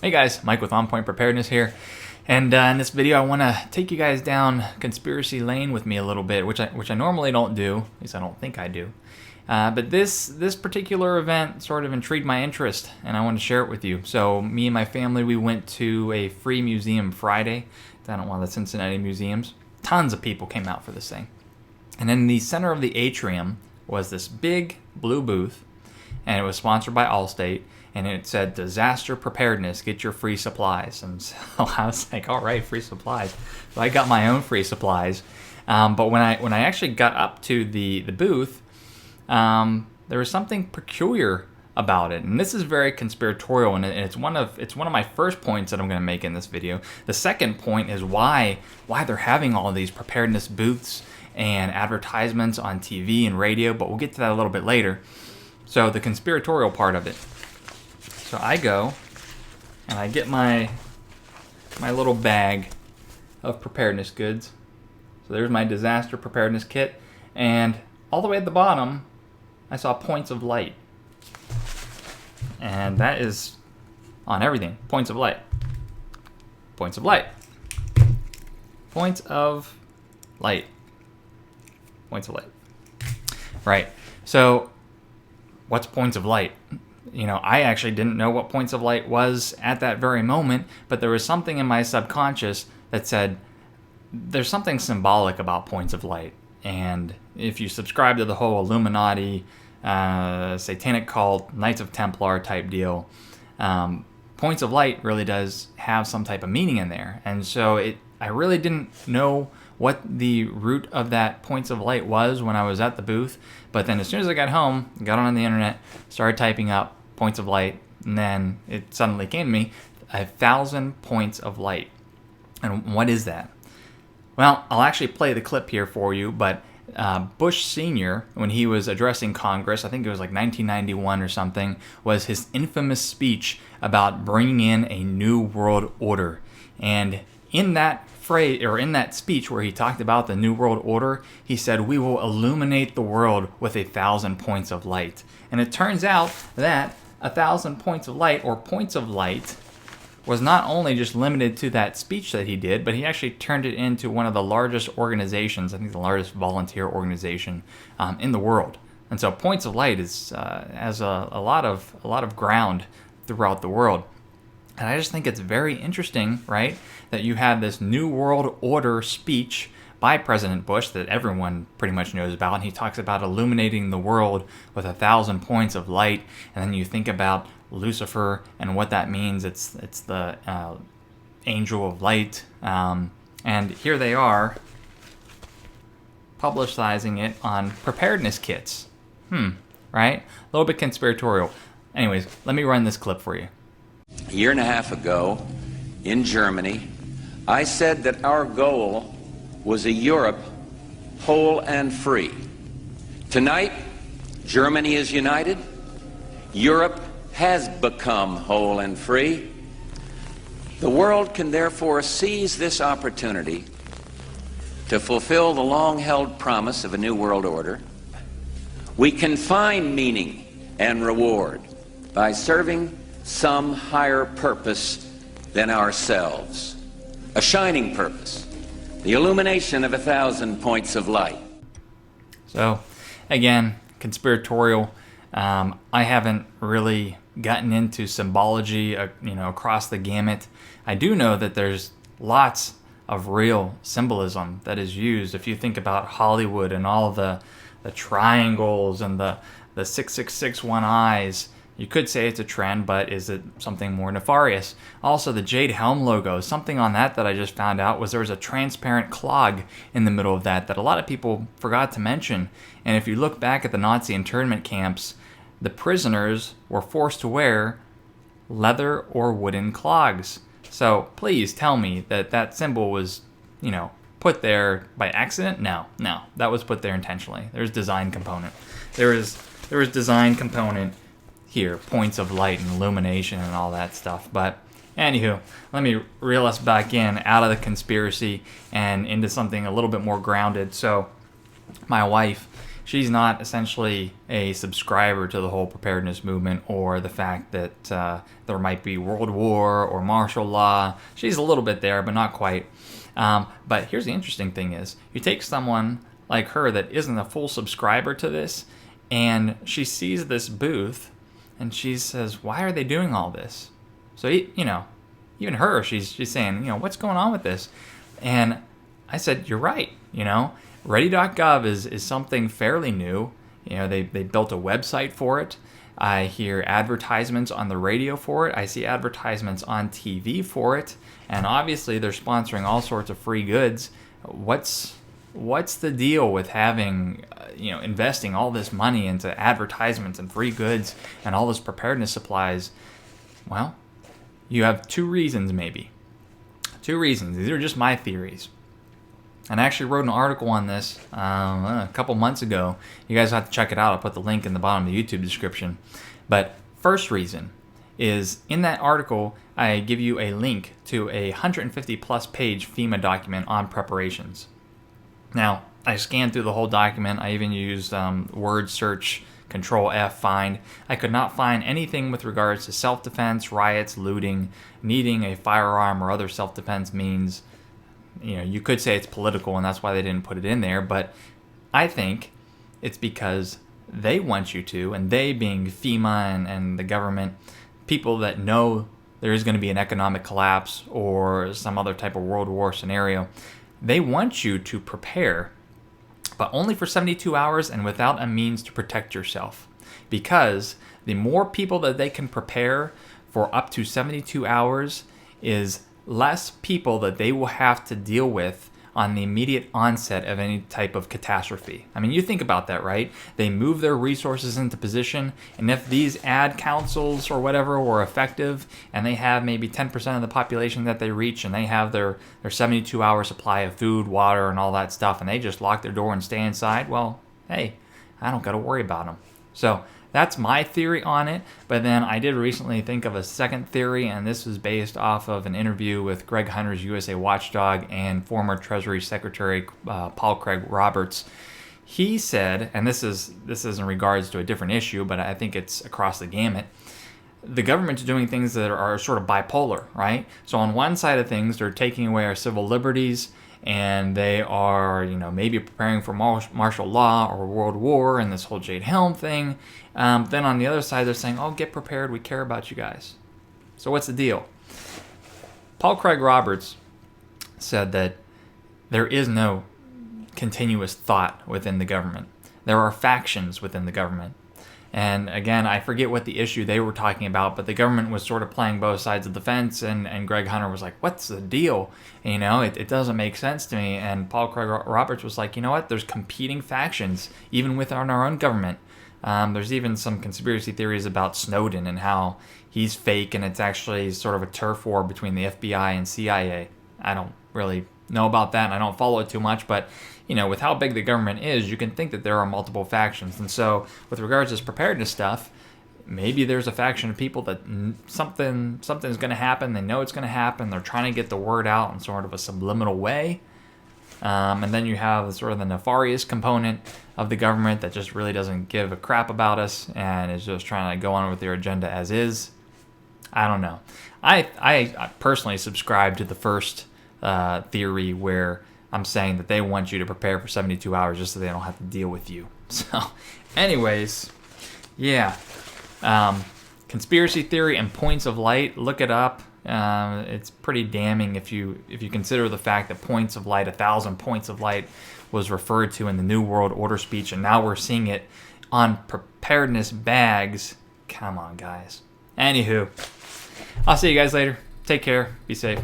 Hey guys, Mike with On Point Preparedness here, and in this video I want to take you guys down conspiracy lane with me a little bit, which I normally don't do, at least I don't think I do. But this particular event sort of intrigued my interest, and I want to share it with you. So me and my family, we went to a free museum Friday down at one of the Cincinnati museums. Tons of people came out for this thing, and in the center of the atrium was this big blue booth, and it was sponsored by Allstate. And it said, disaster preparedness, get your free supplies. And so I was like, all right, free supplies. So I got my own free supplies. But when I actually got up to the booth, there was something peculiar about it. And this is very conspiratorial, and it's one of my first points that I'm going to make in this video. The second point is why they're having all these preparedness booths and advertisements on TV and radio, but we'll get to that a little bit later. So the conspiratorial part of it. So I go and I get my little bag of preparedness goods. So there's my disaster preparedness kit, and all the way at the bottom I saw points of light. And that is on everything. Points of light. Points of light. Points of light. Points of light. Right. So what's points of light? You know, I actually didn't know what points of light was at that very moment, but there was something in my subconscious that said there's something symbolic about points of light. And if you subscribe to the whole Illuminati, Satanic cult, Knights of Templar type deal, points of light really does have some type of meaning in there. And so I really didn't know what the root of that points of light was when I was at the booth. But then as soon as I got home, got on the internet, started typing up points of light, and then it suddenly came to me, 1,000 points of light. And what is that? Well, I'll actually play the clip here for you, but Bush Sr., when he was addressing Congress, I think it was like 1991 or something, was his infamous speech about bringing in a new world order. And in that phrase, or in that speech where he talked about the new world order, he said, we will illuminate the world with 1,000 points of light. And it turns out that 1,000 points of light, or points of light, was not only just limited to that speech that he did, but he actually turned it into one of the largest organizations, I think the largest volunteer organization in the world. And so points of light has a lot of ground throughout the world. And I just think it's very interesting, right, that you have this New World Order speech by President Bush that everyone pretty much knows about, and he talks about illuminating the world with 1,000 points of light, and then you think about Lucifer and what that means. It's the angel of light, and here they are publicizing it on preparedness kits. Right? A little bit conspiratorial. Anyways, let me run this clip for you. A year and a half ago, in Germany, I said that our goal was a Europe whole and free. Tonight, Germany is united. Europe has become whole and free. The world can therefore seize this opportunity to fulfill the long-held promise of a new world order. We can find meaning and reward by serving some higher purpose than ourselves. A shining purpose. The illumination of 1,000 points of light. So, again, conspiratorial. I haven't really gotten into symbology, across the gamut. I do know that there's lots of real symbolism that is used. If you think about Hollywood and all the triangles and the 666 eyes, you could say it's a trend, but is it something more nefarious? Also, the Jade Helm logo, something on that I just found out was there was a transparent clog in the middle of that a lot of people forgot to mention. And if you look back at the Nazi internment camps, the prisoners were forced to wear leather or wooden clogs. So please tell me that symbol was, put there by accident? No, that was put there intentionally. There's design component. There was design component here, points of light and illumination and all that stuff. But anywho, let me reel us back in out of the conspiracy and into something a little bit more grounded. So my wife, she's not essentially a subscriber to the whole preparedness movement or the fact that there might be world war or martial law. She's a little bit there, but not quite. But here's the interesting thing is, you take someone like her that isn't a full subscriber to this, and she sees this booth, and she says, why are they doing all this? So, even her, she's saying, what's going on with this? And I said, you're right, Ready.Gov is something fairly new. They built a website for it. I hear advertisements on the radio for it. I see advertisements on TV for it. And obviously they're sponsoring all sorts of free goods. What's the deal with having, investing all this money into advertisements and free goods and all this preparedness supplies? Well, you have two reasons maybe. Two reasons. These are just my theories. And I actually wrote an article on this a couple months ago. You guys have to check it out. I'll put the link in the bottom of the YouTube description. But first reason is, in that article, I give you a link to a 150 plus page FEMA document on preparations. Now, I scanned through the whole document. I even used word search, Control F, find. I could not find anything with regards to self-defense, riots, looting, needing a firearm or other self-defense means. You could say it's political and that's why they didn't put it in there, but I think it's because they want you to, and they being FEMA and the government, people that know there is going to be an economic collapse or some other type of world war scenario, they want you to prepare, but only for 72 hours and without a means to protect yourself. Because the more people that they can prepare for up to 72 hours is less people that they will have to deal with on the immediate onset of any type of catastrophe. I mean, you think about that, right? They move their resources into position, and if these ad councils or whatever were effective, and they have maybe 10% of the population that they reach, and they have their 72-hour supply of food, water, and all that stuff, and they just lock their door and stay inside, well, hey, I don't got to worry about them. So that's my theory on it. But then I did recently think of a second theory, and this was based off of an interview with Greg Hunter's USA Watchdog and former Treasury Secretary Paul Craig Roberts. He said, and this is in regards to a different issue, but I think it's across the gamut, the government's doing things that are sort of bipolar, right? So on one side of things, they're taking away our civil liberties, and they are, maybe preparing for martial law or world war and this whole Jade Helm thing. Then on the other side, they're saying, oh, get prepared, we care about you guys. So what's the deal? Paul Craig Roberts said that there is no continuous thought within the government. There are factions within the government. And again, I forget what the issue they were talking about, but the government was sort of playing both sides of the fence, and Greg Hunter was like, what's the deal? It doesn't make sense to me. And Paul Craig Roberts was like, you know what? There's competing factions, even within our own government. There's even some conspiracy theories about Snowden and how he's fake, and it's actually sort of a turf war between the FBI and CIA. I don't really know about that, and I don't follow it too much, but with how big the government is, you can think that there are multiple factions. And so with regards to this preparedness stuff, maybe there's a faction of people that something's going to happen, they know it's going to happen, they're trying to get the word out in sort of a subliminal way. And then you have sort of the nefarious component of the government that just really doesn't give a crap about us and is just trying to go on with their agenda as is. I don't know. I personally subscribe to the first theory, where I'm saying that they want you to prepare for 72 hours just so they don't have to deal with you. So anyways, yeah. Conspiracy theory and points of light, look it up. It's pretty damning if you consider the fact that points of light, 1,000 points of light, was referred to in the New World Order speech, and now we're seeing it on preparedness bags. Come on, guys. Anywho, I'll see you guys later. Take care. Be safe.